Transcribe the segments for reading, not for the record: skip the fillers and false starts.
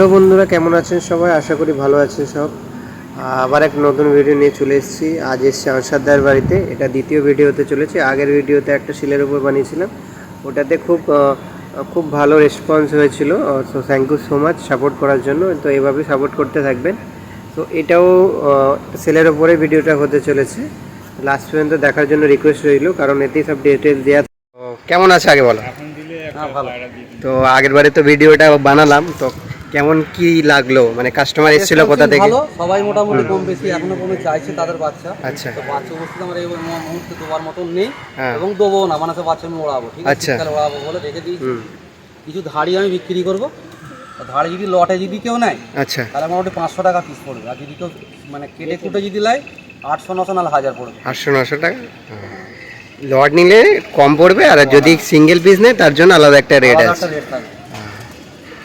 Hello বন্ধুরা, কেমন আছেন সবাই? আশা করি ভালো আছেন সব। আবার এক নতুন ভিডিও নিয়ে চলে এসেছি। আজ এসেছি আনসারদার বাড়িতে। এটা দ্বিতীয় ভিডিও হতে চলেছে। আগের ভিডিওতে একটা শিলের উপর বানিয়েছিলাম, ওটাতে খুব ভালো রেসপন্স হয়েছিল। So thank you so much support করার জন্য। তো এইভাবে সাপোর্ট করতে থাকবেন। তো এটাও সেলের ওপরে ভিডিওটা হতে চলেছে। লাস্ট পর্যন্ত দেখার জন্য রিকোয়েস্ট রইল, কারণ এতেই সব ডিটেলস দেওয়া। কেমন আছে আগে বলো। তো আগের বারে তো ভিডিওটা বানালাম, তো কেমন কি লাগলো? মানে কাস্টমার এসেছিল কোথা থেকে? ভালো, সবাই মোটামুটি কম বেশি এখনো কমে চাইছে তাদের বাচ্চা। আচ্ছা, তো বাচ্চা উপস্থিত আমার এই মুহূর্তে দেওয়ার মতন নেই হ্যাঁ। এবং দেবো না, মানে বাচ্চা আমি ওড়াবো, ঠিক আছে? আচ্ছা। শীতকালে ওড়াবো বলে রেখে দিয়েছি। কিছু ধাড়ি আমি বিক্রি করবো। ধাড়ি যদি লটে যদি কেউ নেয়, আচ্ছা, তাহলে মোটামুটি 500 টাকা পিস পড়বে। আর যদি কেউ মানে কেটে কুটে যদি নেয় 800-900 নাহলে 1000 পড়বে। 800-900 টাকা লট নিলে কম পড়বে, আর যদি সিঙ্গেল পিস নেয় তার জন্য আলাদা একটা রেট আলাদা আছে। একটা রেট থাকবে।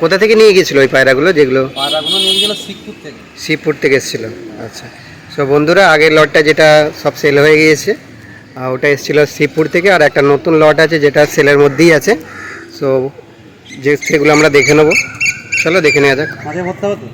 কোথা থেকে নিয়ে গেছিল ওই পায়রাগুলো যেগুলো? পায়রাগুলো নিয়ে গেল শিবপুর থেকে। শিবপুর থেকে এসেছিল। আচ্ছা। সো বন্ধুরা, আগের লটটা যেটা সব সেল হয়ে গিয়েছে, ওটা এসেছিলো শিবপুর থেকে। আর একটা নতুন লট আছে যেটা সেলের মধ্যেই আছে। সো সেগুলো আমরা দেখে নেবো। চলো দেখে নেওয়া যাক। মাঝে ভরতে হবে তো।